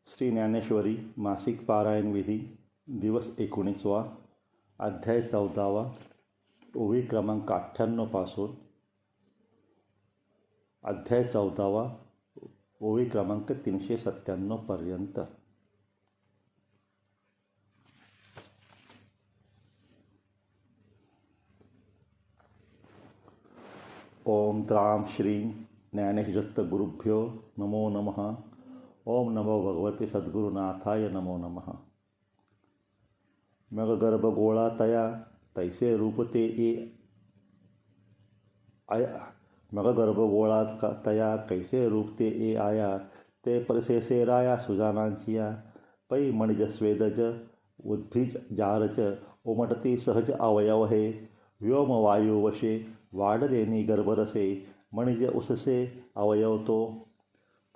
श्री ज्ञानेश्वरी मासिक पारायण विधी दिवस 19वा अध्याय 14वा ओवी क्रमांक 98 पासून अध्याय 14वा ओवी क्रमांक 397 पर्यंत. ओम त्राम श्रीं ज्ञानेशदत्त गुरुभ्यो नमो नमः. ओम नमो भगवते सद्गुरुनाथाय नमो नमः. मग गर्भगोळा तया तैसे रूपते ए आया. मग गर्भगोळा तया कैसे रूपते ए आया. ते परसेसे राया सुजानांचिया. पै मणिज स्वेदज उद्भिज जारच उमटती सहज अवयव हे. व्योम वायू वशे वाढलेनी गर्भरसे. मणिज उससे अवयव तो.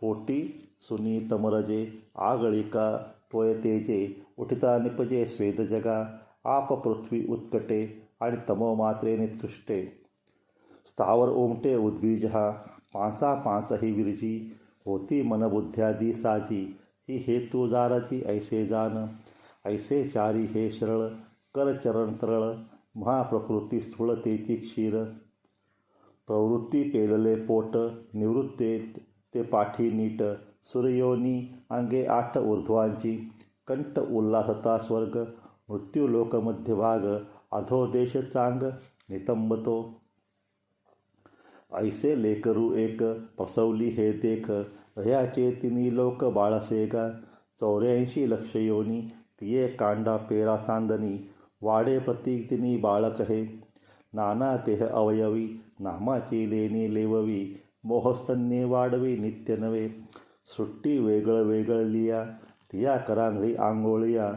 पोटी सुनी तमरजे आगळिका त्वय तेजे. उठिता निपजे स्वेद जगा. आप पृथ्वी उत्कटे आणि तमो मात्रे नितृष्टे. स्थावर उमटे उद्बीज हा. पाचा पाचही विरजी होती मनबुद्ध्यादी साजी. ही हेतू जारती ऐसे जान. ऐसे चारी हे शरळ कर चरण तरळ. महाप्रकृती स्थूळ तेची क्षीर. प्रवृत्ती पेलले पोट निवृत्ते ते पाठी नीट. सूर्योनी अंगे 8 ऊर्ध्वांची. कंठ उल्हासता स्वर्ग. मृत्यूलोक मध्यभाग. अधोदेश चांग नितंबतो. ऐसे लेकरू एक प्रसवली हे देख. ह्याचे तिनी लोक बाळसेगा. 84 लक्ष योनी तिये कांडा पेरा सांदनी. वाडे प्रतीक तिनी बाळक हे. नाना तेह अवयवी नामाची लेणी लेववी. मोहस्तन्ये वाढवी नित्य नवे. सृष्टी वेगळ वेगळलिया तिया करांघ्री आंघोळिया.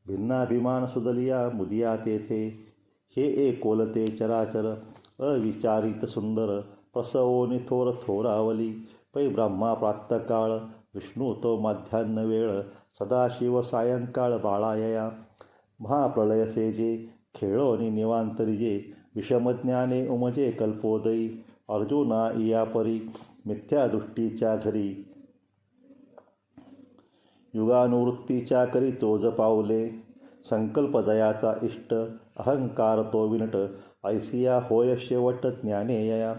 भिन्नाभिमान सुदलिया मुदिया तेथे. हे एकोलते चराचर अविचारित सुंदर. प्रसवोनी थोर थोरावली. पै ब्रह्मा प्रातकाळ विष्णू तो मध्यान्ह वेळ. सदाशिव सायंकाळ बाळायया. महाप्रलय सेजे खेळोनी निवांतरिजे. विषमज्ञाने उमजे कल्पोदयी. अर्जुना इया परी मिथ्या दृष्टीच्या घरी. युगानुवृत्तीच्या करी चोज पावले. संकल्प दयाचा इष्ट अहंकार तो विनट. ऐसिया होय शेवट ज्ञानेया.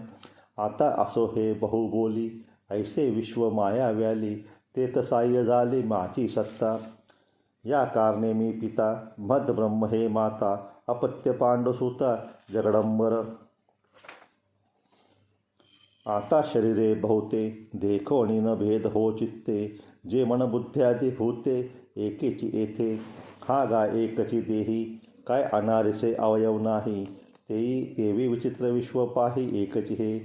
आता असो हे बहुबोली. ऐसे विश्व माया व्याली. ते तसाय झाली माझी सत्ता. या कारणे मी पिता मद ब्रह्म हे माता. अपत्य पांडुसुता जगडंबर. आता शरीरे बहुते देखोणी न भेद हो चित्ते. जे मन बुद्ध्यादी भूते एकेची येथे. हा गा एकची देही काय अनारिसे अवयव नाही. तेही देवी विचित्र विश्व पाही एकची हे.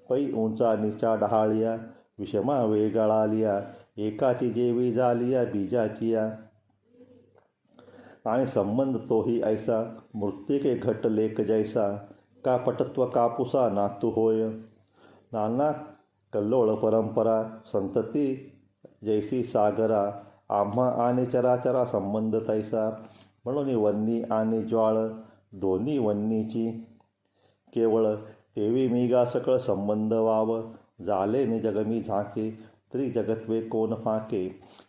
पै उंचा नीचा डहाळिया विषमा वेगळालिया. एकाची जेवी झालिया बीजाचिया. आणि संबंध तोही ऐसा मृत्तिके घट लेख जैसा. का पटत्व कापुसा नातू होय. नाना कल्लोळ परंपरा संतती जैसी सागरा. आम्हा आणि चराचरा संबंध तैसा. म्हणून वन्नी आणि ज्वाळ दोन्ही वन्नीची केवळ. तेवी मीगा सकळ संबंध वाव. झाले नि जगमी झाके त्रिजगत्वे कोण फाके.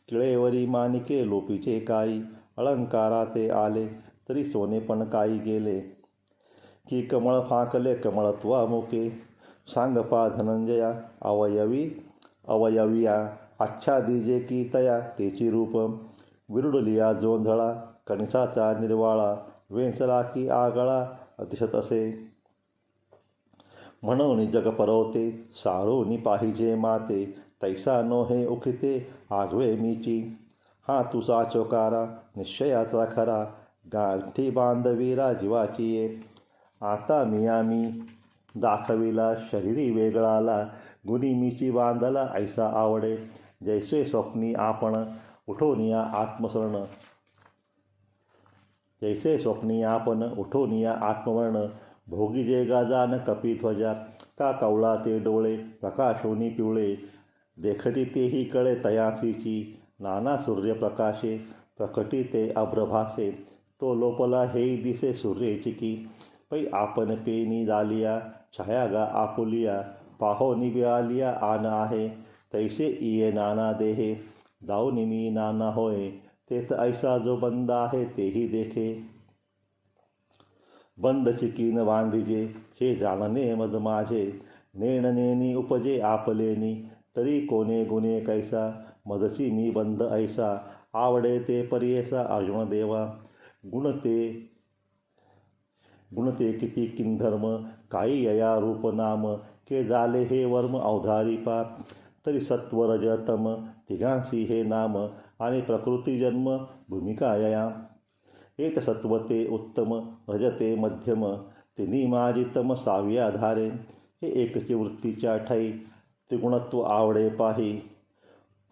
किळेवरी मानिके लोपीचे काही. अलंकारा ते आले तरी सोने पण काही गेले. की कमळ फाकले कमळत्वा मुके. सांगपा धनंजया अवयवी अवयविया. आच्छादिजे की तया तेची रूप. विरुडलिया जोंधळा कणसाचा निर्वाळा. वेंचला की आगळा अतिशत असे. म्हणून जग परवते सारोनी पाहिजे माते. तैसा नो हे उखिते आगवे मीची. हा तुझा चोकारा निश्चयाचा खरा. गाठी बांधवीरा जीवाची ये. आता मियामी दाखविला शरीरी वेगळाला. गुणी मीची बांधला ऐसा आवडे. जैसे स्वप्नी आपण उठोनिया आत्मसरण. जैसे स्वप्नी आपण उठोनिया आत्मवर्ण. भोगी जे गाजान कपिध्वजा. का कवळा ते डोळे प्रकाशोनी पिवळे. देखती तेही कळे तयासीची. नाना सूर्यप्रकाशे प्रकटी ते अभ्रभासे. तो लोपला हेही दिसे सूर्येचिकी. पै आपण पेनी झालिया छाया गा आपुलिया. पाहो निब्यालिया आन आहे. तैसे इये नाना देहे. जाऊन मी नाना होय, तेथ ऐसा जो बंद आहे तेही देखे. बंद चिकीन बांधिजे, हे जाणणे मद माझे. नेणनेनी उपजे आपलेनी, तरी कोणे गुणे कैसा. मदची मी बंद ऐसा, आवडे ते पर्येसा अर्जुन देवा. गुणते किती किंधर्म, काही यया रूप नाम. के झाले हे वर्म अवधारी पाप. तरी सत्व रज तम, तिघांसी हे नाम. आणि प्रकृती जन्म भूमिका यया. एक सत्वते उत्तम, रजते मध्यम. तिन्ही माझी तम साव्या धारे. हे एकची वृत्तीच्या ठाई, त्रिगुणत्व आवडे पाही.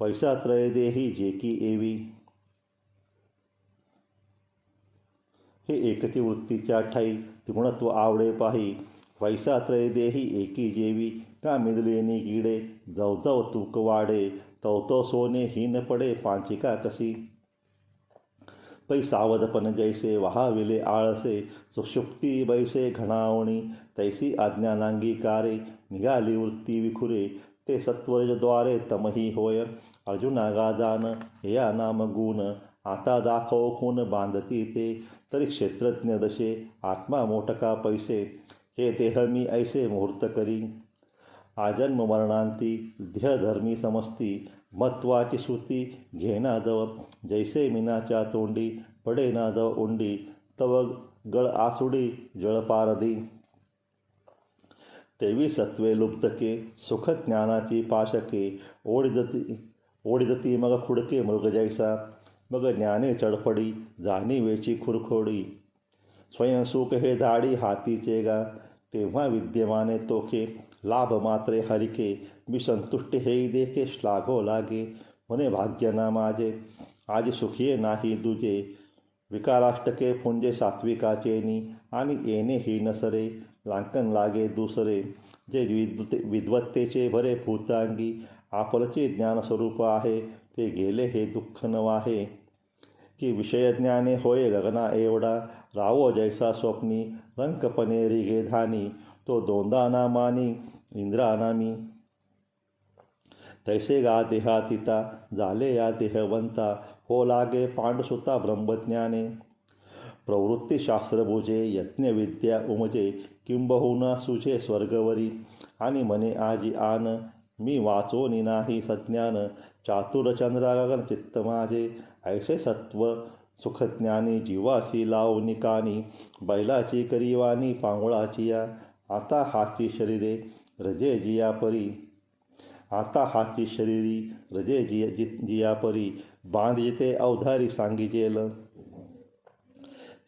पैसा त्रय देही जे की एवी. हे एकची वृत्तीच्या ठाई, त्रिगुणत्व आवडे पाही. पैसा त्रय देही एकी जेवी. का मिदलेनी किडे, जवजव तूक वाढे. तवतो सोने हीन पडे, पांचिका कशी. पै सावधपण जैसे वहाविले आळसे. सुषुप्ती बैसे घणावणी, तैसी आज्ञानांगीकारे. निघाली वृत्ती विखुरे, ते सत्वरजद्वारे तमही होय. अर्जुना गाजान, या नाम गुण. आता दाखव खून बांधती ते. तरी क्षेत्रज्ञ दशे, आत्मा मोठका पैसे. हे देह मी ऐसे मुहूर्त करी. आजन्म मरणांती, देह धर्मी समजती. महत्वाची श्रुती घेना जव. जैसे मीनाच्या तोंडी, पडे ना जव उंडी. तव गळ आसुडी, जळपारधी. तेवी सत्वे लुप्तके, सुख ज्ञानाची पाशके. ओढिजती मग खुडके मृग जैसा. मग ज्ञाने चढपडी, जाणीवेची खुरखोडी. स्वयंसुख हे धाडी हातीचे गा. तेव्हा विद्यमाने तोखे, लाभ मात्रे हरिके. मी संतुष्ट हेही देखे, श्लाघो लागे. म्हणे भाग्य ना माझे, आज सुखिये नाही दुजे. विकाराष्टके पुंजे सात्विकाचेनी. आणि येणे ही नसरे, लांकन लागे दुसरे. जे विद्वत्तेचे भरे भूतांगी. आपलचे ज्ञानस्वरूप आहे, ते गेले हे दुःख नवाहे. की विषयज्ञाने होय गगना एवढा. रावो जैसा स्वप्नी, रंकपणे रिघे धानी. तो दोंदा ना मानी, इंद्रानामी. तैसे गा देहातीता, झाले या देहवंता. हो लागे पांडुसुता ब्रह्मज्ञाने. प्रवृत्तीशास्त्र बुजे, यज्ञविद्या उमजे. किंबहुना सुझे स्वर्गवरी. आणि मने आजी आन, मी वाचोनी नाही सज्ञान. चातुरचंद्रा गगन चित्त माझे. ऐसे सत्व सुखज्ञानी, जीवासी लावणी कानी. बैलाची करीवानी पांगुळाची या. आता हाची शरीरे, रजे जिया परी. आता हाची शरीरी, रजे जिया परी. बांधिते अवधारी सांगिजेल.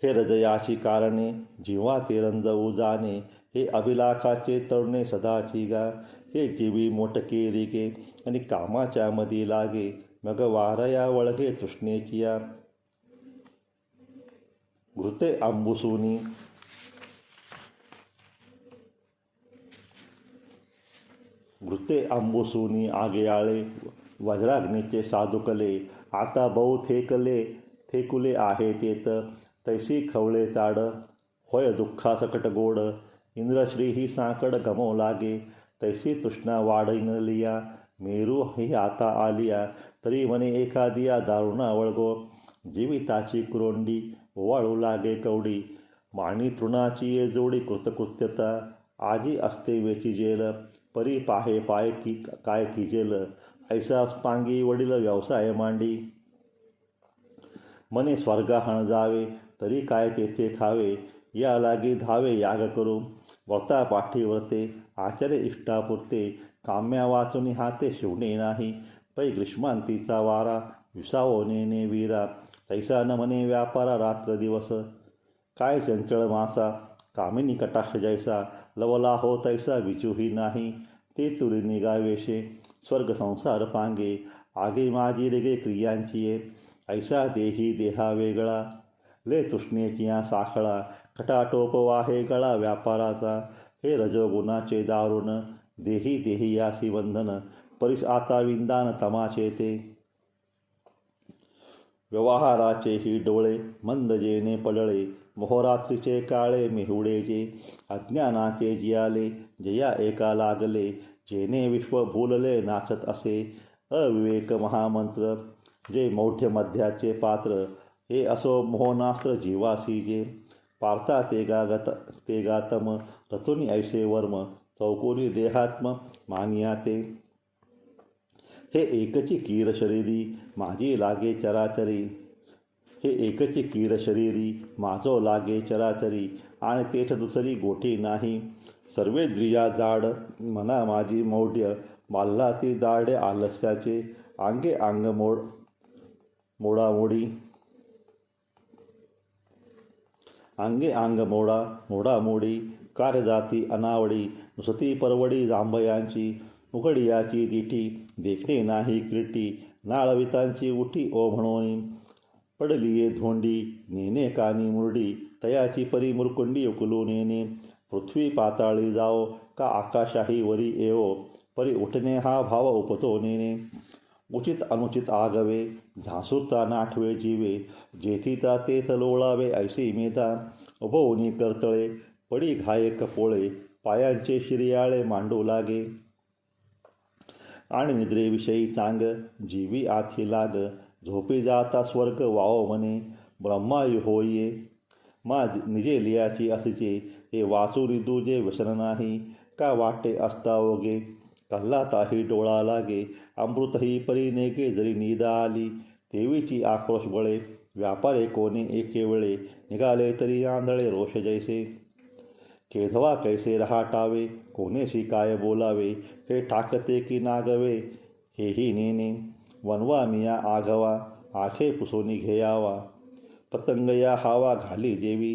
हे हृदयाची कारणे, जीवा ते रंजवू जाणे. हे अभिलाखाचे तरुणे सदाची गा. हे जीवी मोटके रिगे, आणि कामाच्या मधी लागे. मग वारया वळगे तृष्णेचिया. घृते आंबुसूनी, घृते आंबुसूनी आगेयाळे. वज्राग्नीचे साधुकले, आता बहु थेकुले आहे तेत. तैसी खवळे चाड, होय दुःखा सकट गोड. इंद्रश्री ही साकड गमव लागे, तैसी तृष्णा वाढिनलिया. मेरू ही आता आलिया, तरी म्हणे एखादिया दारुणा वळगो. जीविताची कुरोंडी, ओवाळू लागे कवडी. माणी तृणाची ये जोडी कृतकृत्यता. आजी असते वेची जेल, परी पाहे पाय की काय किजेल. ऐसा पांगी वडील व्यवसाय मांडी. मने स्वर्गाहण जावे, तरी काय तेथे खावे. या लागी धावे याग करू, व्रता पाठी व्रते. आचरे इष्टापुरते, काम्या वाचुनी हाते शिवणे नाही. पै ग्रीष्मांतीचा वारा, विसावो नेने वीरा. तैसा न म्हणे व्यापारा रात्र दिवस. काय चंचळ मासा, कामिनी कटाक्ष जैसा. लवला हो तैसा विचूही नाही. ते तुरी निगावेशे, स्वर्ग संसार पांगे. आगे माझी रेगे क्रियांची ये, ऐसा देही देहा वेगळा. ले तृष्णेचिया साखळा, खटाटोप वाहे गळा व्यापाराचा. हे रजोगुणाचे दारुण, देही देही यासी बंधन. परिस आता विंदान तमाचे ते. व्यवहाराचे ही डोळे, मंद जेने पडळे. मोहरात्रीचे काळे मेहुडेचे, अज्ञानाचे जियाले. जया एका लागले, जेने विश्व भूलले नाचत असे. अविवेक महामंत्र, जे मौढ्य मध्याचे पात्र हे असो मोहनास्त्र जीवासी जे पार्था ते गातम रतुनी ऐसे वर्म चौकोनी देहात्म मानिया ते हे एकची कीर शरीरी माझी लागे चराचरी हे एकची कीर शरीरी माझो लागे चराचरी आणि तेठ दुसरी गोठी नाही सर्वे द्रिया जाड मना माझी मौढ्य माल्ला ती दाडे आलस्याचे अंगे अंग मोडामोडी अंगे अंग मोडामोडी कार्यजाती अनावडी नुसती परवडी जांभयांची उघडियाची दिठी देखणे नाही क्रिटी नाळवितांची उठी ओ म्हणोनी पडलीये धोंडी नेने कानी मुरडी तयाची परी मुरकुंडी उकलू नेने पृथ्वी पाताळी जाओ का आकाशाही वरी येवो परी उठणे हा भाव उपतो नेने उचित अनुचित आगवे झासूरता नाठवे जीवे जेथिता तेथ लोळावे ऐसे मेधा उभवनी करतळे पडी घाये कपोळे पायांचे शिरियाळे मांडू लागे आणि निद्रेविषयी चांग जीवी आथी लाग झोपी जाता स्वर्ग वाओ म्हणे ब्रह्मा होईये मा निजे लियाची असिचे हे वाचू दुजे व्यसन नाही का वाटे असता ओगे कल्लाताही डोळा लागे अमृतही परी नेगे जरी निदा आली देवीची आक्रोश बळे व्यापारे कोणे एके वेळे निघाले तरी आंधळे रोष जैसे केधवा कैसे रहाटावे कोणेशी काय बोलावे हे ठाकते की नागवे हेही नेने वनवा मिया आगवा आखे पुसोनी घेयावा पतंग या हावा घाली जेवी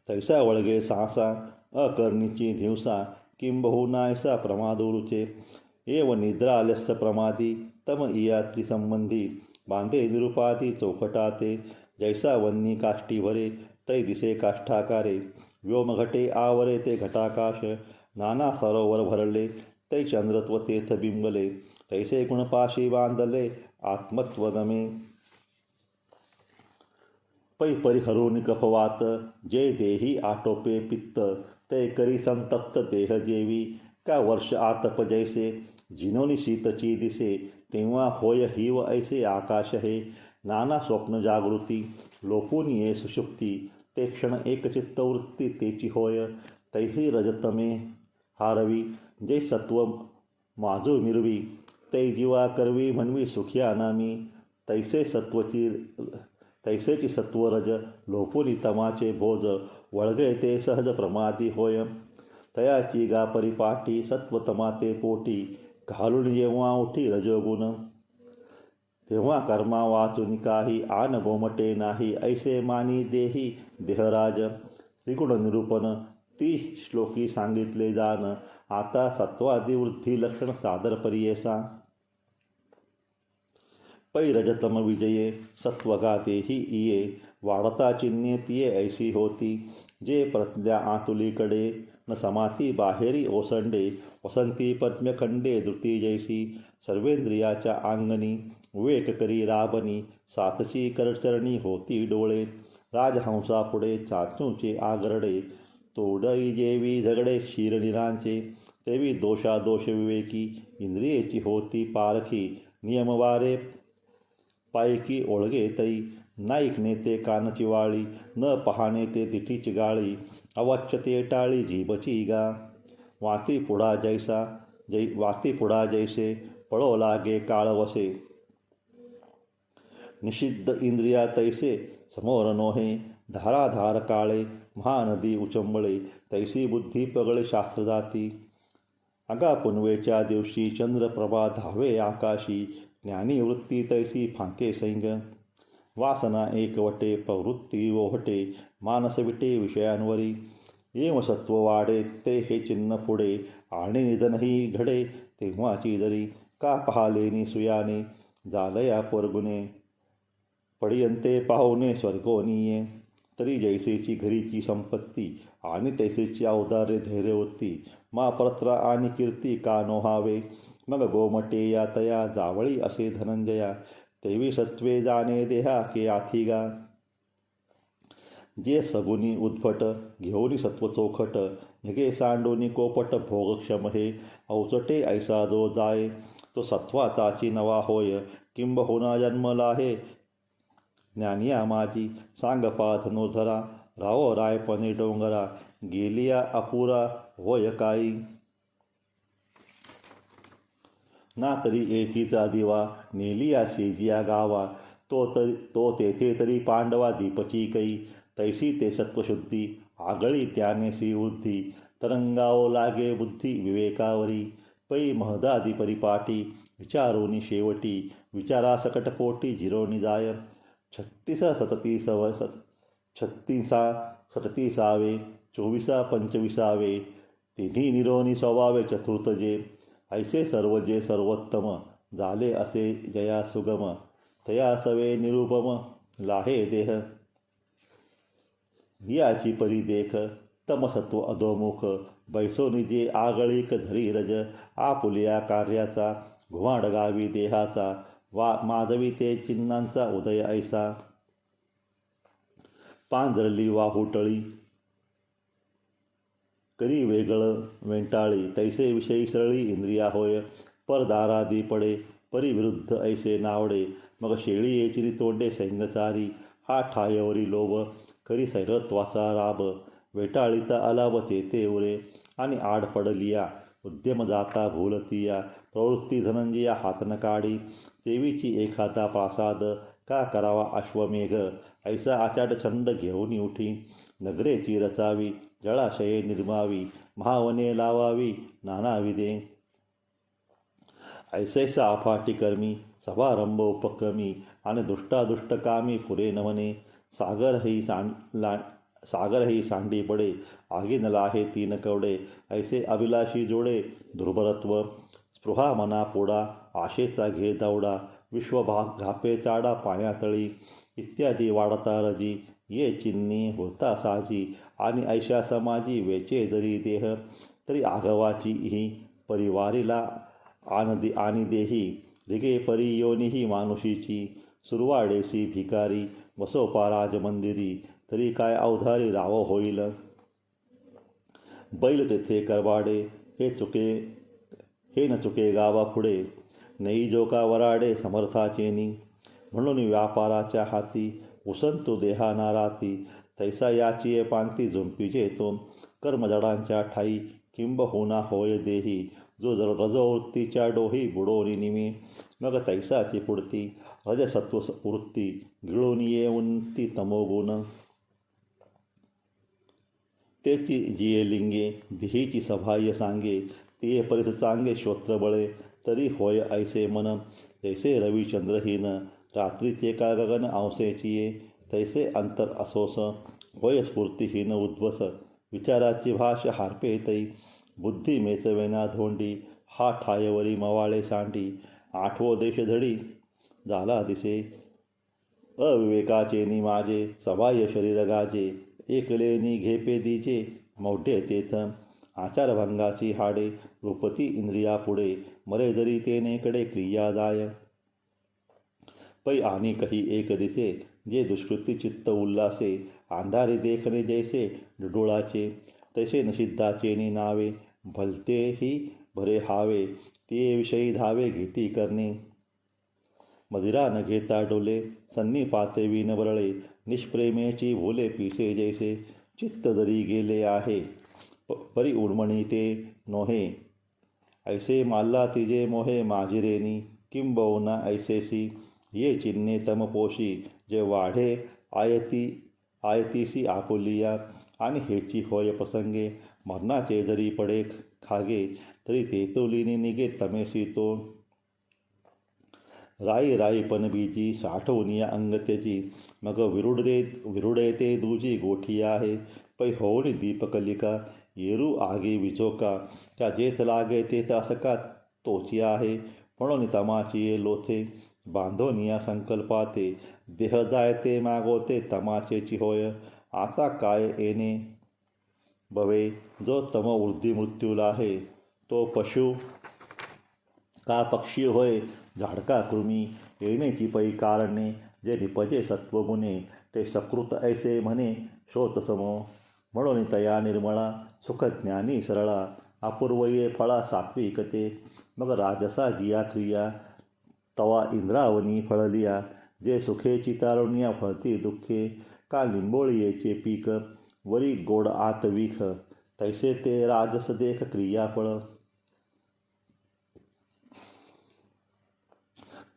तैसा वळगे सासा अकर्णीची धिवसा किंबहुनायसा प्रमादोरुचे एव निद्रा आलस्य प्रमादी तम इयात्री संबंधी बांधे निरुपाती चौकटाते जैसा वन्नी काष्टी भरे तै दिसे काष्ठाकारे व्योमघटे आवरे ते घटाकाश नाना सरोवर भरले तै चंद्रत्व तेथ बिंबले तैसे गुणपाशी बांधले आत्मत्वगमे पै परिहरोनि कफवात जे देही आटोपे पित्त ते करी संतप्त देह जेवी का वर्ष आतप जैसे जिनोनी शीतची दिसे तेव्हा होय हिव ऐसे आकाश हे नाना स्वप्न जागृती लोपून ये सुषुप्ती ते क्षण एकचित्तवृत्ती तेची होय तैही रजतमे हारवी जे सत्व माजू मिरवी तै जीवा करवी म्हणवी सुखी अनामी तैसेची सत्वरज लोपुनी तमाचे भोज वळगे ते सहज प्रमादी होय तयाची गा परिपाठी सत्वतमाते पोटी घालून जेव्हा उठी रजोगुण तेव्हा कर्मा वाचून काही आन गोमटे नाही ऐसे मानी देही देहराज त्रिगुण निरूपण 30 श्लोकी सांगितले जान आता सत्वादी वृद्धी लक्षण सादर परियेसा पै रजतम विजये सत्वगाते ही इये वाढता चिन्हे तिये ऐसी होती जे प्रज्ञा आतुलीकडे न समाती बाहेरी ओसंडे वसंती पद्मखंडे धृती जैसी सर्वेंद्रियाच्या आंगणी विवेक करी राबनी सातशी करचरणी होती डोळे राजहंसा पुढे चाचूचे आगरडे तोडई जेवी झगडे शिरनिरांचे तेवी दोषादोष विवेकी इंद्रियेची होती पारखी नियमवारे पायकी ओळगे तई नाईकने ते कानची वाळी न पहाणे ते तिठीची गाळी अवाच्य ते टाळी जीभची गा वाती पुढा जैसे पळो लागे काळ वसे निषिद्ध इंद्रिया तैसे समोर नोहे धाराधार काळे महानदी उचंबळे तैसी बुद्धी पगळे शास्त्र जाती अगा पुनवेच्या दिवशी चंद्रप्रभा धावे आकाशी ज्ञानी वृत्ती तैसी फांके सैंग वासना एकवटे प्रवृत्ती ओहटे मानस विटे विषयांवरी येव सत्व वाढे ते हे चिन्ह पुढे आणि निधनही घडे तेव्हाची जरी का पाहालेनी सुयाने जालया पोरगुने पडियंते पाहुणे स्वर्गोनीये तरी जैसेची घरीची संपत्ती आणि तैसेची अवदारे धैर्य होती मा परत्रा आणि कीर्ती का नोहावे मग गोमटे या तया जावळी असे धनंजया तेवी सत्वे जाणे देहा के आथिगा जे सगुनी उद्भट घेऊनी सत्व चोखट निघे सांडोनी कोपट भोगक्षम हे अवचटे ऐसा जो जाय तो सत्वाचाची नवा होय, किंबहुना जन्मला हे ज्ञानिया माझी. सांग पाथ धनुर्धरा, राहो रायपणे डोंगरा, गेलिया अपुरा होय काही. ना तरी येथीचा दिवा, नेलिया सेजिया गावा, तो तेथे तरी पांडवा दीपकी कै. तैसी ते सत्वशुद्धी, आगळी ज्ञानेसी वृद्धी, तरंगाओ लागे बुद्धी विवेकावरी. पै महदादी परिपाटी, विचारोनी शेवटी, विचारा सकटपोटी जिरोनी जाय. 36 24 तिन्ही निरोनी स्वभावे चतुर्थ जे. ऐसे सर्व जे सर्वोत्तम, झाले असे जया सुगम, तया सवे निरुपम लाहे देह. याची परिदेख, तमसत्व अधोमुख, बैसोनी जे आगळीक धरी रज. आपुलिया कार्याचा, घुमाड गावी देहाचा, माधवी ते चिन्हांचा उदय ऐसा. पांजरली वाहुटळी, करी वेगळं वेंटाळी, तैसे विषयी सरळी इंद्रिया होय. परदारादी पडे, परिविरुद्ध ऐसे नावडे, मग शेळी येचिरी तोंडे सैंगचारी. हा ठायवरी लोभ, करी सैरत्वाचा राब, वेटाळीता अलाभ तेथे उरे. आणि आड पडलिया, उद्यम जाता भूलतिया, प्रवृत्ती धनंजया हातन काढी. देवीची एखादा प्रासाद, का करावा अश्वमेघ, ऐसा आचाट छंद घेऊन उठी. नगरेची रचावी, जळाशये निर्मावी, महावने लावावी नानाविधे. ऐसैसा अफाटी कर्मी, सभारंभ उपक्रमी, आणि दुष्टादुष्टकामी पुरे नवने. सागरही सांडी पडे, आगीन लाहे तीन कवडे, ऐसे अभिलाषी जोडे दुर्बलत्व. स्पृहा मना पोडा, आशेचा घे दवडा, विश्वभाग घापे चाडा पायातळी. इत्यादी वाढता रजी, ये चिन्नी होता साजी, आणि ऐशा समाजी वेचे जरी देह. तरी आघवाची ही परिवारीला आणि देही, रिगे परी योनिही मानुषीची. सुरवाडेसी भिकारी, वसोपा राजमंदिरी, तरी काय अवधारी राव होईल. बैल तेथे करवाडे, हे न चुके गावा पुढे, नई जोका वराडे समर्थाचेनी. म्हणून व्यापाराच्या हाती, उसंतु देहा नाराती, तैसा याची पांगती झुंपीजे तो. कर्मजडांच्या ठाई, किंबहुना होय देही, जो रजोवृत्तीच्या डोही बुडोनी निमी. मग तैसाची पुढती, रजसत्व वृत्ती, गिळून येऊन ती तमोगुण. तेची जिये लिंगे, देहीची सभाय सांगे, ते परिस चांगे श्रोत्र बळे. तरी होय ऐसे मन, तैसे रविचंद्रहीन, रात्रीचे का गगन अंशेचिये. तैसे अंतर असोस, होय स्फूर्तिहीन उद्वस, विचाराची भाषा हार्पे तै. बुद्धी मेचवेना धोंडी, हा ठायवरी मवाळे सांडी. आठवो देश धडी, झाला दिसे, अविवेकाचे माझे, सबाह्य शरीर गाजे. एकलेनी घेपे दीजे, मौढ्य तेथ, आचारभंगाची हाडे. रूपती इंद्रिया पुढे, मरे जरी तेनेकडे क्रियादाय. पै आणि कही एक दिसे, जे दुष्कृती चित्त उल्लासे. अंधारी देखणे जैसे डुडुळाचे, तैसे निषिद्धाचेनी नावे. भलतेही भरे हावे, ते विषयी धावे घेती करणे. मदिरा न घेता डोले, सन्निपाते विन बरळे. निष्प्रेमेची भोले पिसे जैसे, चित्त जरी गेले आहे, परी उडमणी ते नोहे. ऐसे माल्ला तिजे मोहे माजिरेनी, किंबहुना ऐसेसी. ये चिन्हे तमपोशी, जे वाढे आयतीसी आपुलिया. आणि हेची होय प्रसंगे, मरणाचे जरी पडे खागे, तरी तेतुलीनी निघे तमेसी तो. राई पण बीजी, साठवूनिया अंगत्याची. मग विरुडे ते दुजी गोठी आहे. पै होऊन दीपकलिका, येरू आगी विझोका. त्या जेथ लागे ते तासका तोची आहे. म्हणून तमाची ये लोथे, बांधोनिया संकल्पाते. देह जायते मागोते तमाचेची होय. आता काय येणे बवे, जो तम वृद्धी मृत्यूला आहे. तो पशु का पक्षी होय, झाडका कृमी. येण्याची पै कारणे, जे निपजे सत्वगुणे. ते सकृत ऐसे म्हणे श्रोतसमो. म्हणून तया निर्मळा, सुखज्ञानी सरळा. अपूर्व ये फळा सात्विकते. मग राजसा जिया क्रिया तवा इंद्रावनी फळलिया. जे सुखेची तारुण्या फळती दुःखे. का लिंबोळीचे पीक वरी गोड आत विख. तैसे ते राजस देख क्रियाफळ.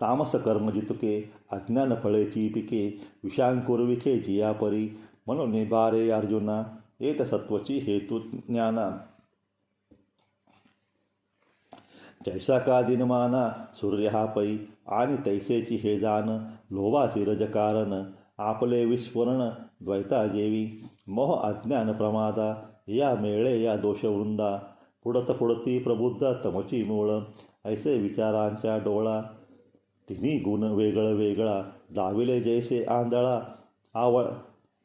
तामस कर्म जितुके अज्ञान फळेची पिके. विषांकुर्विखे जिया परी. म्हणून बारे अर्जुना येत सत्वची हेतू ज्ञाना. जैसा का दिनमाना सूर्य हा पै. आणि तैसेची हे जाण लोभासी रजकारण. आपले विस्फोरण द्वैता जेवी. मोह अज्ञान प्रमादा या मेळे या दोष वृंदा. पुढत पुढती प्रबुद्ध तमची मूळ. ऐसे विचारांच्या डोळा तिन्ही गुण वेगळ वेगळा. दाविले जैसे आंधळा आवळ.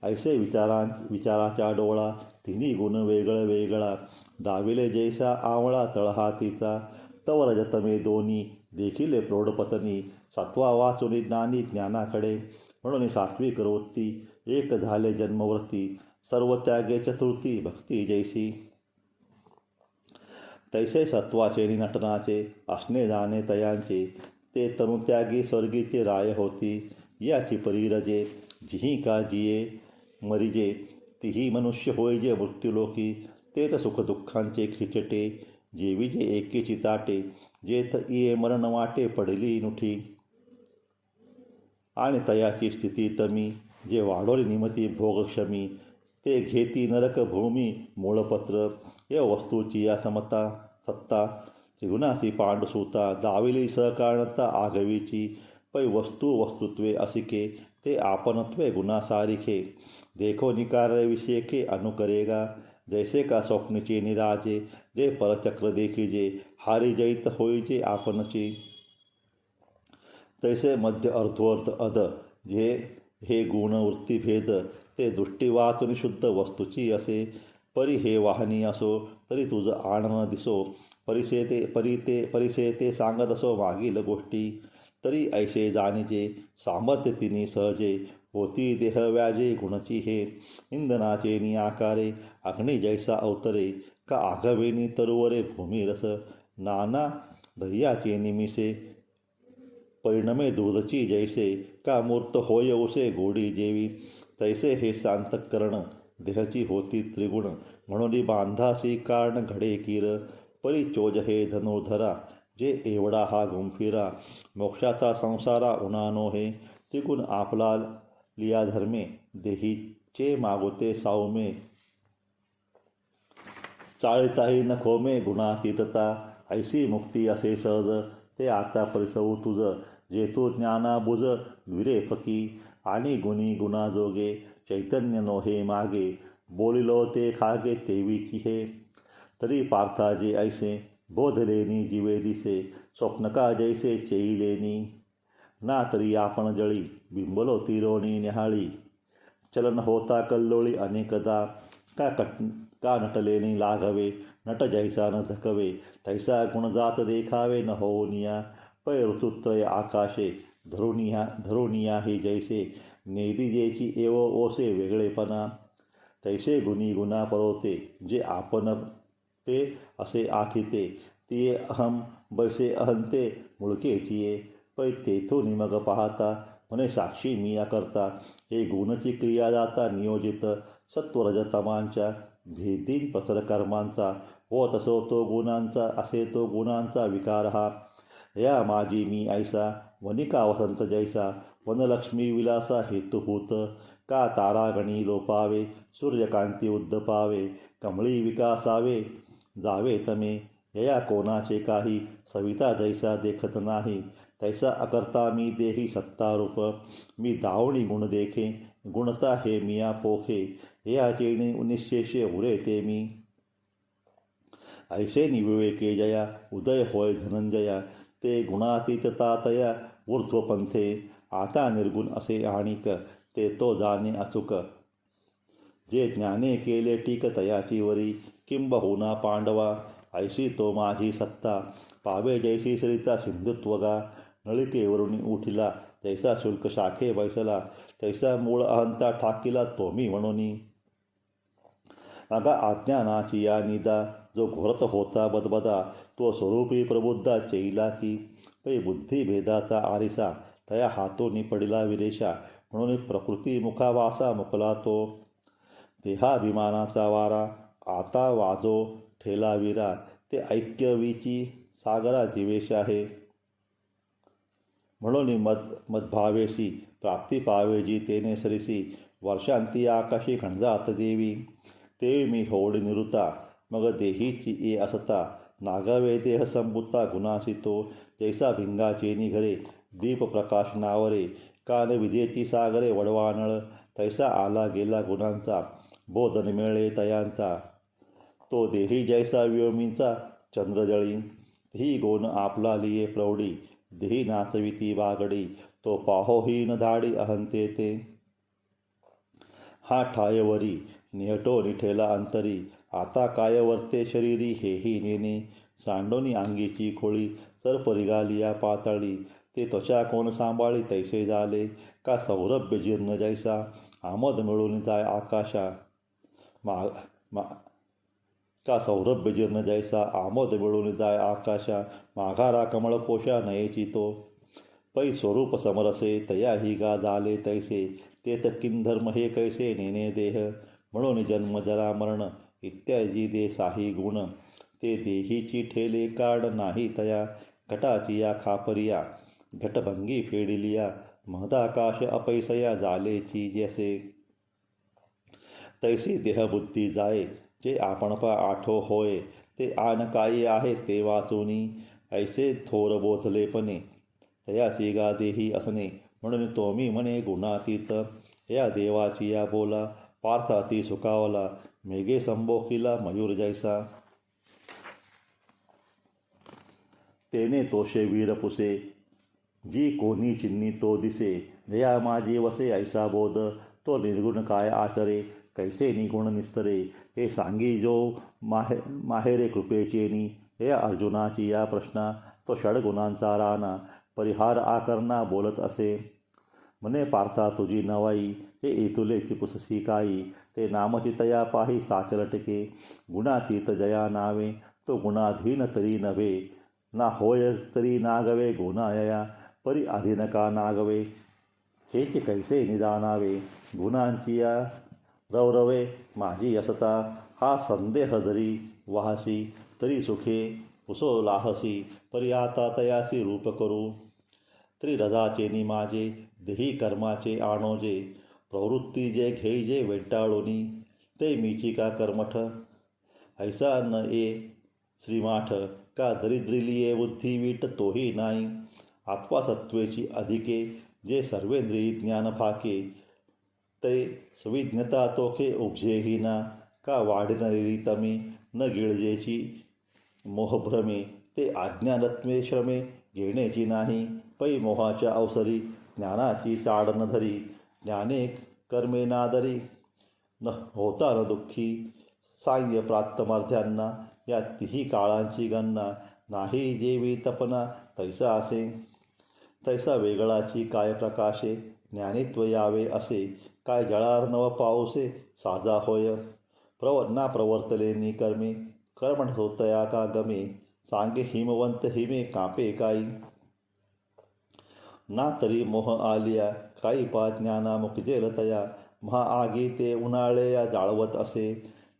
ऐसे विचाराच्या डोळा तिन्ही गुण वेगळ वेगळा. दाविले जैसा आवळा तळहातीचा. तव रजतमे दोन्ही देखील प्रौढपतनी. सत्वा वाचुनी ज्ञानी ज्ञानाकडे. म्हणून सात्विक वृत्ती एक झाले जन्मवृत्ती. सर्व त्यागे चतुर्थी भक्ती जैसी. तैसे सत्वाचे नटनाचे असणे जाणे तयांचे. ते तनुत्यागी स्वर्गीचे राय होती. याची परीरजे जिही का जिये मरिजे. तिही मनुष्य होय जे मृत्यूलोकी. तेच सुखदुःखांचे खिचटे जेविजे एकेची ताटे. जेथ इये मरण वाटे पडली नुठी. आणि तयाची स्थिती तमी. जे वाढोली निमती भोगक्षमी. ते घेती नरक भूमी मूळपत्र. या वस्तूची या समता सत्ता. त्रिगुणासी पांडुसूता. दाविली सहकारणता आगवीची. पै वस्तुत्वे असिके. ते आपनत्वे गुणासारिखे. देखो निकार्य विषयके अनुकरेगा. जैसे का स्वप्नचे निराजे. जे परचक्र देखिजे. हारी जैत होईजे आपणची. तैसे मध्य अर्धोर्ध अध. जे हे गुण वृत्तीभेद. ते दृष्टी वाचून शुद्ध वस्तूची असे. परी हे वाहनी असो तरी तुझ आनन दिसो. परिसे ते सांगत असो मागील गोष्टी. तरी ऐसे जाणीजे सामर्थ्य तिनी सहजे. होती देह व्याजे गुणची हे. इंधनाचे नि आकारे अग्नी जैसा अवतरे. का आघवेनी तरुवरे भूमिरस. नाना दह्याचे निमिसे परिणमे दूधची जैसे. का मूर्त होय उसे गोडी जेवी. तैसे हे सांतकरण देहची होती त्रिगुण. म्हणून बांधासी कारण घडे कीर. परिचोज हे धनुर्धरा. जे एवढा हा गुंफिरा. मोक्षाचा संसारा उनानो हे. त्रिगुण आपला लिया धर्मे. देहीचे मागोते सावमे. चाळताही नखोमे गुणातीतता. ऐसी मुक्ती असे सहज. ते आता परिसवू तुझ. जेतो ज्ञानाबुज द्विरेफकी. आणि गुणी गुणाजोगे. चैतन्य नो हे मागे. बोलिलो ते खागे तेवीची हे. तरी पार्था जे ऐसे बोधलेनी जीवे दिसे. स्वप्नका जैसे चेईलेनी. ना तरी आपण जळी बिंबलो तिरोणी निहाळी. चलन होता कल्लोळी अनेकदा. का नटलेनी लाघवे. नट जैसा न धकवे. तैसा गुण जात देखावे न होनिया. पै ऋतुत्रय आकाशे धरुनिया ही जैसे. नेदिजेची एव ओसे वेगळेपणा. तैसे गुणी गुणा परोते. जे आपण ते असे आथिते. तिये अहम बैसे अहंते मुळकेचिये. पै तेथून मग पाहता म्हणे साक्षी मिया करता. हे गुणची क्रिया जाता नियोजित. सत्वरजतमांच्या भेदीन प्रसर कर्मांचा. होत असो तो गुणांचा असे तो गुणांचा विकार हा. या माझी मी ऐसा वनिका वसंत जैसा. वनलक्ष्मी विलासा हेतुभूत. का तारागणी लोपावे. सूर्यकांती उद्दपावे. कमळी विकासावे जावे तमे. यया कोणाचे काही सविता जैसा देखत नाही. तैसा अकर्ता मी देही सत्तारूप. मी दावणी गुण देखे. गुणता हे मिया पोखे. याचे निशेषे उरे ते मी. ऐसे निविवेके जया. उदय होय धनंजया. ते गुणातीतता तया ऊर्ध्वपंथे. आता निर्गुण असे आणिक. ते तो जाणे अचूक. जे ज्ञाने केले टीक तयाची वरी. किंबहुना पांडवा ऐशी तो माझी सत्ता. पावे जैसी सरिता सिंधुत्वगा. नळिकेवरून उठिला तैसा शुल्क शाखे बैसला. तैसा मूळ अहंता ठाकिला तोमी म्हणून. अगा अज्ञानाची या निदा. जो घोरत होता बदबदा. तो स्वरूपी प्रबुद्धा चैला की पै बुद्धी भेदाचा आरिसा तया हातोनी पडिला विरेशा म्हणून प्रकृती मुखावासा मुकला तो देहाभिमानाचा वारा आता वाजो ठेला विरा ते ऐक्यवीची सागरा जीवेश आहे म्हणून मदभावेशी प्राप्ती पावे जी तेने सरिसी वर्षांती आकाशी खणजात देवी ते मी होड निरुता मग देहीची ये असता नागावे देह संबुता गुणासितो जैसा भिंगाचे निघरे दीप प्रकाश नावरे कान विजेची सागरे वडवानळ तैसा आला गेला गुणांचा बोधन मिळे तयांचा तो देही जैसा व्योमींचा चंद्रजळी ही गुण आपला लिये प्रौढी देही नाचविती बागडी तो पाहोहीन धाडी अहंते ते हा ठायवरी निहटो निठेला अंतरी आता काय वर्ते शरीरी हेही नेने सांडोनी अंगीची खोळी सर्प रिगालिया पातळी ते त्वचा कोण सांभाळी तैसे झाले का सौरभ्य जीर्ण जैसा आमद मिळून जाय आकाशा का सौरभ्य जीर्ण जैसा आमोद मिळून जाय आकाशा माघारा कमळकोशा नयेची तो पै स्वरूप समरसे तया ही गा झाले तैसे ते किंधर्म हे कैसे नेने देह म्हणून जन्म जरा मरण इत्यादी दे साही गुण ते देहीची ठेले काढ नाही तया घटाची या खापरिया घटभंगी फेडिलिया महदाकाश अपैसया झालेची जैसे तैसी देहबुद्धी जाये जे आपणपा आठो होय ते आन काही आहे ते वाचुनी ऐसे थोर बोधलेपणे तयासी गा देही असणे म्हणून तोमी म्हणे गुणातीत या देवाची या बोला पार्थाती सुकावला मेघे संबोखिला मयूर जैसा तेने तोषे वीर पुसे जी कोणी चिन्नी तो दिसे जया माझी वसे ऐसा बोध तो निर्गुण काय आचरे कैसे निगुण निस्तरे हे सांगी जो माहेरे कृपेचेनी या अर्जुनाची या प्रश्ना तो षडगुणांचा राना परिहार आकरणा बोलत असे म्हणे पार्था तुझी नवाई हे इतुले चिपुससी काही ते नामची तया पाही साचरटके गुणातीत जया नावे तो गुणाधीन तरी नव्हे ना होय तरी नागवे गुणायया परी अधीनका नागवे हेच कैसे निदानावे गुणांची या रवरवे माझी असता हा संदेह जरी वाहसी तरी सुखे उसो लाहसी परी आता तयासी रूप करू त्रिरजाचे नि माझे देही कर्माचे आणोजे प्रवृत्ती जे घेईजे वेटाळोनी ते मीची का कर्मठ ऐसा न ये श्रीमाठ का दरिद्रिलिये बुद्धिवीट तोही नाही आत्मासत्वेची अधिके जे सर्वेंद्रिय ज्ञान फाके ते सविज्ञता तोखे उपजेही ना का वाढणारी तमे न गिळजेची मोहभ्रमे ते आज्ञानत्मे श्रमे घेण्याची नाही पै मोहाच्या अवसरी ज्ञानाची चाड न धरी ज्ञाने कर्मे नादरी न होता न दुःखी साह्य प्राप्तमर्थ्यांना या तिही काळांची गणना नाही जेवी तपना तैसा असे तैसा वेगळाची काय प्रकाशे ज्ञानित्व यावे असे काय जळार नव पाऊसे साजा होय ना प्रवर्तले नि कर्मे कर्मण होतया का गमे सांगे हिमवंत हिमे कापे काही ना तरी मोह आलिया काही पा ज्ञाना मुकजेल तया महा आगी ते उन्हाळे या जाळवत असे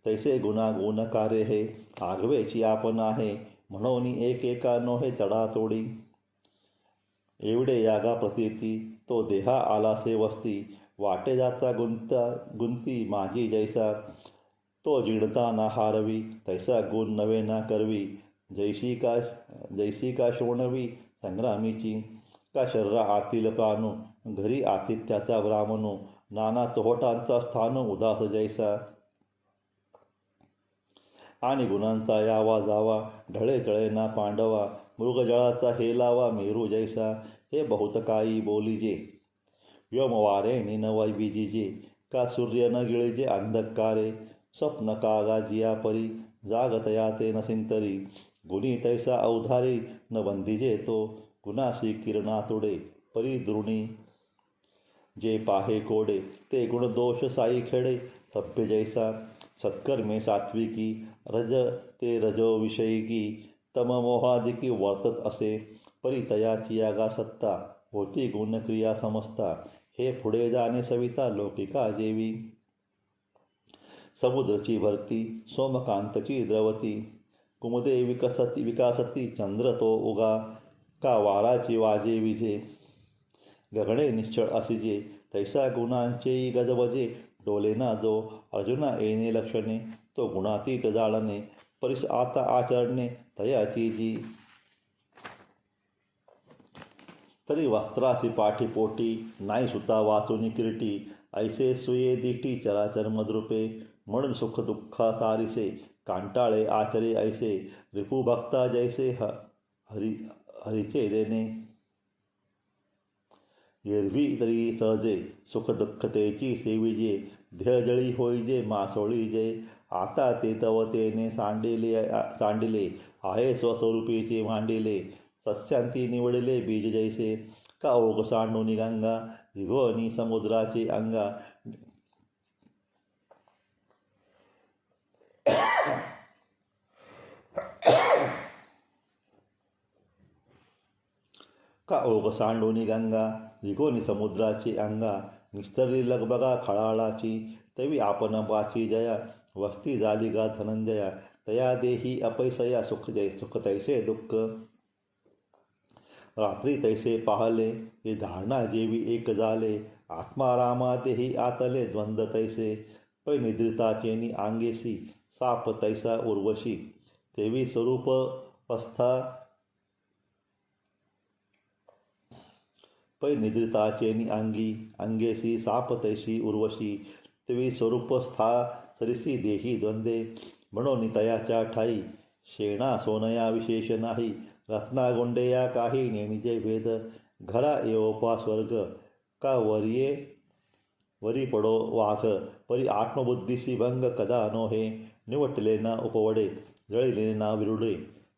तैसे गुणागुण कार्य हे आगवेची आपण आहे म्हणून एकेका नोहे तडातोडी एवढे यागा प्रतीती तो देहा आलासे वस्ती वाटे जाता गुंती माझी जैसा तो जिणता ना हारवी तैसा गुण नवे ना करवी जैसी का शोणवी संग्रामीची का शरीरा आतील प्राणू घरी आतिथ्याचा ब्राह्मणू नाना चोहोटांचा स्थान उदास जैसा आणि गुणांचा यावा जावा ढळे चळे ना पांडवा मृगजळाचा हेलावा मेरू जैसा हे बहुत काही बोलीजे व्योमवारे निनवय बीजीजे का सूर्य न गिळीजे अंधकारे स्वप्न कागा जिया परी जागतया ते नसिंतरी गुणी तैसा अवधारी न बंदिजे तो गुणासी किरणा तोडे परी द्रुणी जे पाहे कोडे ते गुणदोष साई खेडे सभ्य जैसा सत्कर्मे सात्विकी रज ते रजो विषयी की तममोहादिकी वर्तत असे, परी तयाची यागा सत्ता, होती गुणक्रिया समजता, हे पुढे जाणे सविता लौकिका जेवी. समुद्रची भरती सोमकांतची द्रवती, कुमुदे विकासती चंद्र तो उगा, का वाराची वाजे विजे, गगणे निश्चळ असिजे, तैसा गुणांचेही गजबजे, डोलेना जो अर्जुना येणे लक्षणे, तो गुणातीत जाळणे, परिस आता आचरणे तयाची जी. तरी वस्त्रासी पाठीपोटी, नाही सुता वाचुनी किरीटी, ऐसे सुये दिठी चराचर मद्रुपे, म्हणून सुख दुःखा सारिसे, कांटाळे आचरे ऐसे, रिपू भक्ता जैसे हरीचे देणे. एरवी तरी सहजे सुख दुःखतेची सेविजे, ध्यजळी होईजे मासोळी जे, आता ते तवतेने सांडिले आहे स्वस्वरूपीचे मांडिले, सस्यांती निवडले बीज जैसे, का ओघ सांडूनी गंगा, विघोनी समुद्राची अंगा. का ओघ सांडोनी गंगा, विघोनी समुद्राची अंगा, निस्तरली लगबगा खळाळाची, तवी आपण वाची जया, वस्ती झाली गा धनंजया, तया देही अपैसया सुख तैसे दुःख. रात्री तैसे पाहले, हे धारणा जेवी एक झाले, आत्मारामा देही आतले द्वंद्व तैसे, पै निद्रिताचेनी अंगेसी, साप तैसा उर्वशी, तेवी स्वरूप अवस्था. पै निद्रिताचेनी अंगेसी, साप तैसी उर्वशी, तेवी स्वरूपस्था सरिसी देही द्वंद्वे, म्हणून तयाच्या ठाई, शेणा सोनया विशेष नाही, रत्ना गोंडेया काही नेणिजे भेद, घरा येओपा स्वर्ग, का वरी पडो वाघ, परी आत्मबुद्धीसी भंग कदा नो हे, निवटले ना उपवडे, जळिले ना विरुडे,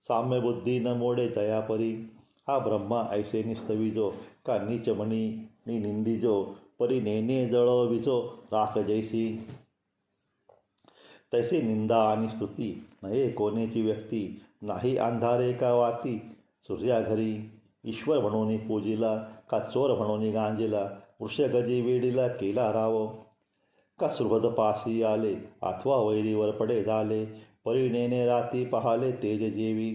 साम्य बुद्धी न मोडे दयापरी. हा ब्रह्मा ऐसे निस्तविजो, का नीच मणी निंदिजो, परी नेने जळो विजो राख जैसी. तैसे निंदा आणि स्तुती, नये कोणेची व्यक्ती, नाही अंधारे का वाती, सूर्या घरी, ईश्वर म्हणून पूजिला, का चोर म्हणून गांजिला, वृषगजी वेडीला केला राव, का सुहृद पासी आले, अथवा वैरीवर पडे झाले, परिणेने राती पाहाले तेज जेवी.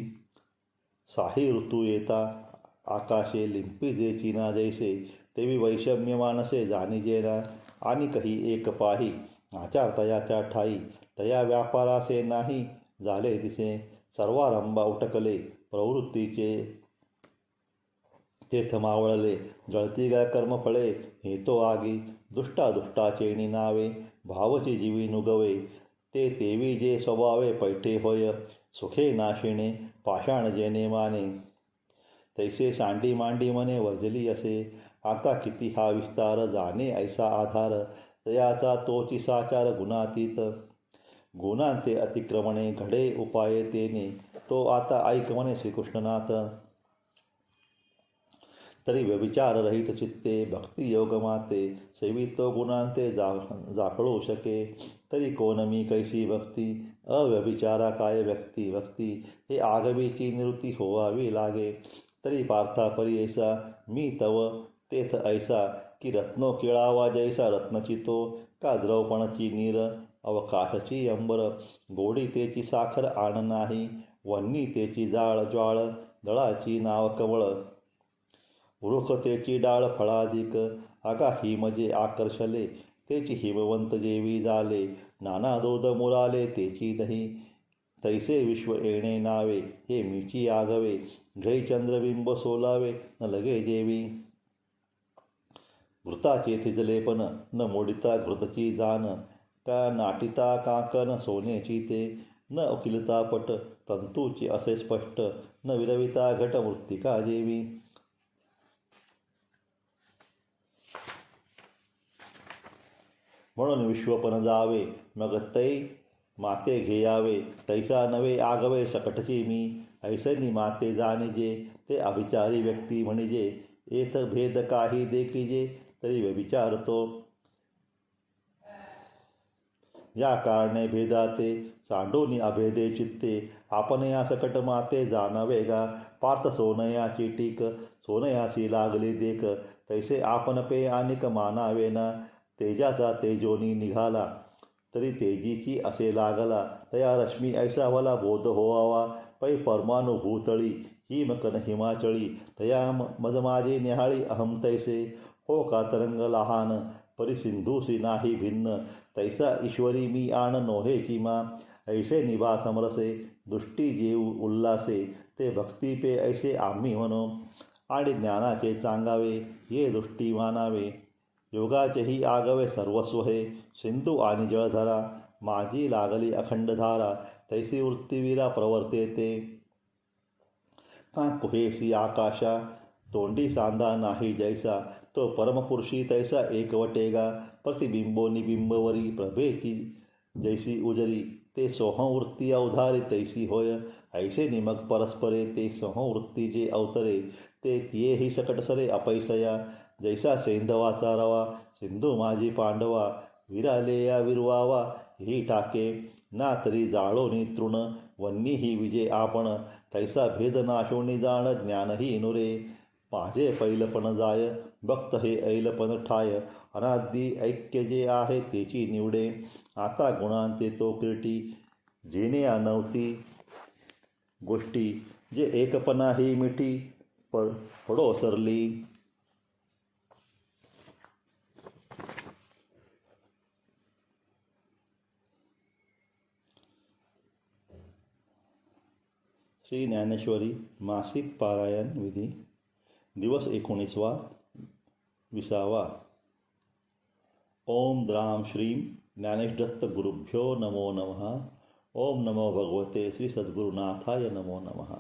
साही ऋतू येता आकाशे लिंपी जे चिना जैसे, तेवी वैषम्य मानसे जाणीजेना, आणि कही एक पाही, आचार तयाच्या ठाई, तया व्यापारासे नाही झाले दिसे, सर्वारंभा उटकले प्रवृत्तीचे, तेथ मावळले, जळती गा कर्मफळे, हे तो आगी, दुष्टाचेणी नावे, भावची जीवी नुगवे, ते तेवी जे स्वभावे पैठे होय, सुखे नाशिणे पाषाण जेने माने, तैसे सांडी मांडी मने वर्जली असे, आता किती हा विस्तार जाणे ऐसा आधार, तयाचा तोची साचार गुणातीत, गुणांते अतिक्रमणे घडे उपाये तेने, तो आता ऐक म्हणे श्रीकृष्णनाथ. तरी व्यभिचार रहित चित्ते भक्ती योग माते, सेवितो गुणांते जाकळू शके, तरी कोण मी कैसी भक्ती, अव्यभिचारा काय भक्ती, हे आगवीची निवृत्ती होवावी लागे. तरी पार्था परी ऐसा मी तव तेथ ऐसा, की रत्नो केळावा जैसा रत्नचितो, का द्रवपणची नीर अवकाशाची अंबर, गोडी तेची साखर आण नाही, वन्नी तेची जाळ ज्वाळ, दळाची नाव कवळ, वृख तेची डाळ फळाधिक, आगा हिमजे आकर्षले, तेची हिमवंत जेवी झाले, नाना दूध मुराले तेची दही, तैसे विश्व येणे नावे, हे मीची आगवे, घै चंद्रबिंब सोलावे न लगे जेवी. घृताचे थिजलेपण न मोडिता घृतची जाण, का नाटिता कांकन सोनेची ते, न उकिलता पट तंतूची असे स्पष्ट, न विरविता घट मृत्तिका जेवी. म्हणून विश्वपन जावे मग तै माते घेयावे, तैसा नवे आगवे सकटची मी, ऐसनी माते जाणिजे, ते अभिचारी व्यक्ती म्हणजे, येथ भेद काही देखिजे, तरी व्यभिचारतो. या कारणे भेदाते सांडोनी अभेदे चित्ते आपण या सकट माते जाणवे गा पार्थ सोनयाची टीक सोनयासी लागली देख तैसे आपण पे अनिक मानावे ना तेजाचा तेजोनी निघाला तरी तेजीची असे लागला तया रश्मी ऐसा वला बोध होवावा पै परमानुभूतळी हिमकन हिमाचळी तया मद माझे निहाळी अहम तैसे हो का तरंग लहान परिसिंधूसी नाही भिन्न तैसा ईश्वरी मी आण नोहेची मा ऐसे निभा समरसे दृष्टी जेऊ उल्लासे ते भक्ती पे ऐसे आम्ही म्हणो आणि ज्ञानाचे चांगावे ये दृष्टी मानावे योगाचेही आगवे सर्वस्व हे सिंधू आणि जळधरा माझी लागली अखंडधारा तैसी वृत्तीवीरा प्रवर्ते ते का कुहेसी आकाशा तोंडी सांदा नाही जैसा तो परमपुरुषी तैसा एकवटेगा प्रतिबिंबो निबिंबवरी प्रभेची जैसी उजरी ते सोहवृत्ती अवधारे तैसी होय ऐसे निमग परस्परे ते सोहवृत्ती जे अवतरे ते तियेही सकटसरे अपैसया जैसा सैंधवाचा रवा सिंधू माझी पांडवा विराले या विरवावा ही टाके ना तरी जाळोनी तृण वन्नी ही विजे आपण तैसा भेद नाशोनी जाण ज्ञानही नुरे माझे पैलपण जाय भक्त हे ऐलपण ठाय अनादी ऐक्य जे आहे तेची निवडे आता गुणांते तो क्रीटी जेने अनवती गोष्टी जे एकपणा ही मिठी पडो सरली श्री ज्ञानेश्वरी मासिक पारायण विधी दिवस 19 ओम द्राम श्रीम ज्ञानेशदत्त गुरुभ्यो नमो नमः. ओम नमो भगवते श्री सद्गुरुनाथाय नमो नमः.